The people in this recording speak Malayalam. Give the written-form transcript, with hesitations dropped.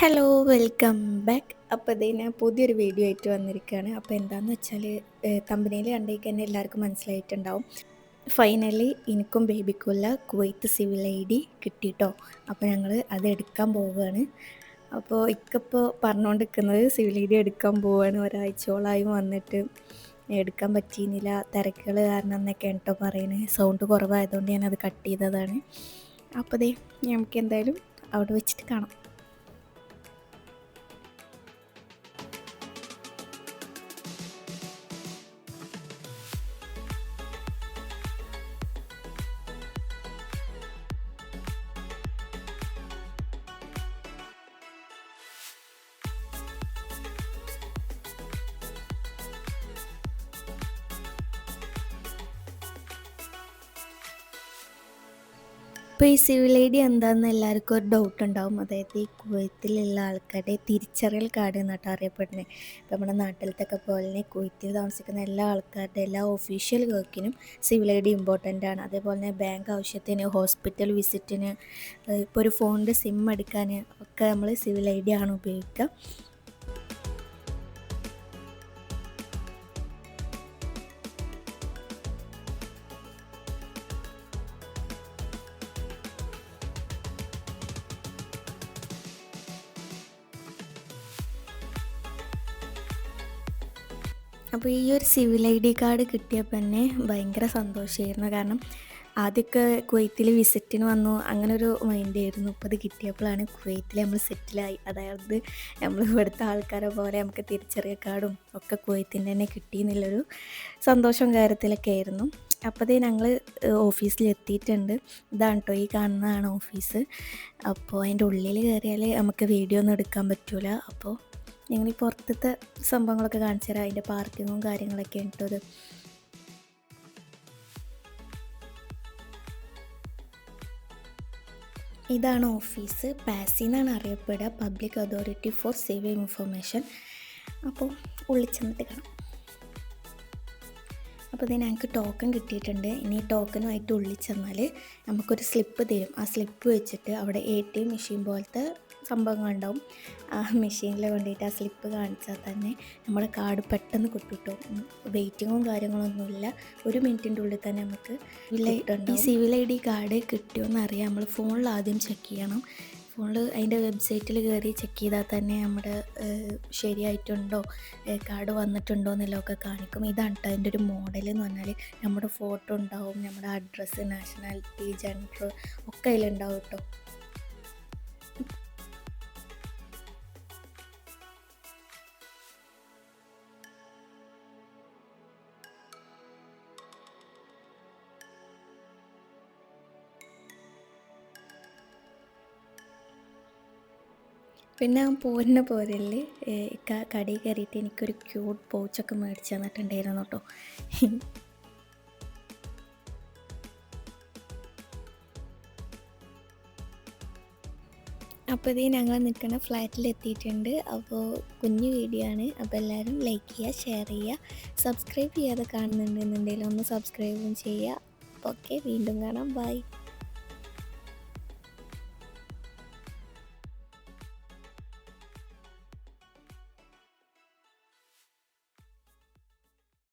Hello welcome back. അപ്പോൾ ഇത് ഞാൻ പുതിയൊരു വീഡിയോ ആയിട്ട് വന്നിരിക്കുകയാണ്. അപ്പോൾ എന്താണെന്ന് വെച്ചാൽ തമ്പനയിൽ കണ്ടേക്ക് തന്നെ എല്ലാവർക്കും മനസ്സിലായിട്ടുണ്ടാവും. ഫൈനലി എനിക്കും ബേബിക്കുള്ള കുവൈത്ത് സിവിൽ ഐ ഡി കിട്ടിയിട്ടോ. അപ്പോൾ ഞങ്ങൾ അത് എടുക്കാൻ പോവുകയാണ്. അപ്പോൾ ഇക്കപ്പോൾ പറഞ്ഞുകൊണ്ടിരിക്കുന്നത് സിവിൽ ഐ ഡി എടുക്കാൻ പോവുകയാണ്. ഒരാഴ്ചയോളമായി വന്നിട്ട് എടുക്കാൻ പറ്റിയിരുന്നില്ല, തിരക്കുകൾ കാരണം എന്നൊക്കെയാണ് കേട്ടോ പറയുന്നത്. സൗണ്ട് കുറവായതുകൊണ്ട് ഞാനത് കട്ട് ചെയ്തതാണ്. അപ്പോൾ ദേ നമുക്ക് എന്തായാലും അവിടെ വെച്ചിട്ട് കാണാം. ഇപ്പോൾ ഈ സിവിൽ ഐ ഡി എന്താണെന്ന് എല്ലാവർക്കും ഒരു ഡൗട്ട് ഉണ്ടാവും. അതായത് ഈ കുവൈത്തിലുള്ള ആൾക്കാരുടെ തിരിച്ചറിയൽ കാർഡ് എന്നാട്ടോ അറിയപ്പെടുന്നത്. ഇപ്പോൾ നമ്മുടെ നാട്ടിലത്തൊക്കെ പോലെ തന്നെ കുവൈത്തിൽ താമസിക്കുന്ന എല്ലാ ആൾക്കാരുടെ എല്ലാ ഒഫീഷ്യൽ വർക്കിനും സിവിൽ ഐ ഡി ഇമ്പോർട്ടൻ്റ് ആണ്. അതേപോലെ തന്നെ ബാങ്ക് ആവശ്യത്തിന്, ഹോസ്പിറ്റൽ വിസിറ്റിന്, ഇപ്പോൾ ഒരു ഫോണിൻ്റെ സിം എടുക്കാൻ ഒക്കെ നമ്മൾ സിവിൽ ഐ ഡി ആണ് ഉപയോഗിക്കുക. അപ്പോൾ ഈ ഒരു സിവിൽ ഐ ഡി കാർഡ് കിട്ടിയപ്പോൾ തന്നെ ഭയങ്കര സന്തോഷമായിരുന്നു. കാരണം ആദ്യമൊക്കെ കുവൈത്തിൽ വിസിറ്റിന് വന്നു, അങ്ങനൊരു മൈൻഡായിരുന്നു. ഇപ്പോൾ അത് കിട്ടിയപ്പോഴാണ് കുവൈത്തിൽ നമ്മൾ സെറ്റിലായി. അതായത് നമ്മൾ ഇവിടുത്തെ ആൾക്കാരെ പോലെ നമുക്ക് തിരിച്ചറിയൽ കാർഡും ഒക്കെ കുവൈത്തിൻ്റെ തന്നെ കിട്ടി എന്നുള്ളൊരു സന്തോഷം കാര്യത്തിലൊക്കെ ആയിരുന്നു. അപ്പോൾ ഞങ്ങൾ ഓഫീസിൽ എത്തിയിട്ടുണ്ട്. ഇതാണ് കേട്ടോ, ഈ കാണുന്നതാണ് ഓഫീസ്. അപ്പോൾ അതിൻ്റെ ഉള്ളിൽ കയറിയാൽ നമുക്ക് വീഡിയോ ഒന്നും എടുക്കാൻ പറ്റില്ല. അപ്പോൾ ഞങ്ങൾ ഈ പുറത്തത്തെ സംഭവങ്ങളൊക്കെ കാണിച്ചു തരാം. അതിൻ്റെ പാർക്കിങ്ങും കാര്യങ്ങളൊക്കെ ഉണ്ടത്. ഇതാണ് ഓഫീസ്. പാസി എന്നാണ് അറിയപ്പെടുക, public authority for civil information. അപ്പോൾ ഉള്ളിൽ ചെന്നിട്ട് കാണാം. അപ്പോൾ ഇതിന് ഞങ്ങൾക്ക് ടോക്കൺ കിട്ടിയിട്ടുണ്ട്. ഇനി ടോക്കണുമായിട്ട് ഉള്ളിൽ ചെന്നാൽ നമുക്കൊരു സ്ലിപ്പ് തരും. ആ സ്ലിപ്പ് വെച്ചിട്ട് അവിടെ ATM മെഷീൻ പോലത്തെ സംഭവങ്ങളുണ്ടാവും. ആ മെഷീനിൽ വേണ്ടിയിട്ട് ആ സ്ലിപ്പ് കാണിച്ചാൽ തന്നെ നമ്മുടെ കാർഡ് പെട്ടെന്ന് കിട്ടും. വെയിറ്റിങ്ങും കാര്യങ്ങളൊന്നുമില്ല, 1 മിനിറ്റിൻ്റെ ഉള്ളിൽ തന്നെ നമുക്ക് ഈ സിവിൽ ഐ ഡി കാർഡ് കിട്ടിയോന്ന് അറിയാം. നമ്മൾ ഫോണിൽ ആദ്യം ചെക്ക് ചെയ്യണം. ഫോണിൽ അതിൻ്റെ വെബ്സൈറ്റിൽ കയറി ചെക്ക് ചെയ്താൽ തന്നെ നമ്മുടെ ശരിയായിട്ടുണ്ടോ, കാർഡ് വന്നിട്ടുണ്ടോ എന്നെല്ലാമൊക്കെ കാണിക്കും. ഇതാണ് കേട്ടോ അതിൻ്റെ ഒരു മോഡൽ എന്ന് പറഞ്ഞാൽ നമ്മുടെ ഫോട്ടോ ഉണ്ടാവും, നമ്മുടെ അഡ്രസ്സ്, നാഷണാലിറ്റി, ജെൻഡർ ഒക്കെ അതിലുണ്ടാവും കേട്ടോ. പിന്നെ പോരുന്ന പോരല് കടയിൽ കയറിയിട്ട് എനിക്കൊരു ക്യൂട്ട് പൗച്ചൊക്കെ മേടിച്ച് തന്നിട്ടുണ്ടായിരുന്നു കേട്ടോ. അപ്പോൾ ഇത് ഞങ്ങൾ നിൽക്കുന്ന ഫ്ലാറ്റിൽ എത്തിയിട്ടുണ്ട്. അപ്പോൾ കുഞ്ഞു വീഡിയോ ആണ്. അപ്പോൾ എല്ലാവരും ലൈക്ക് ചെയ്യുക, ഷെയർ ചെയ്യുക, സബ്സ്ക്രൈബ് ചെയ്യാതെ കാണുന്നുണ്ടെന്നുണ്ടെങ്കിൽ ഒന്ന് സബ്സ്ക്രൈബും ചെയ്യുക. ഓക്കെ, വീണ്ടും കാണാം. ബൈ.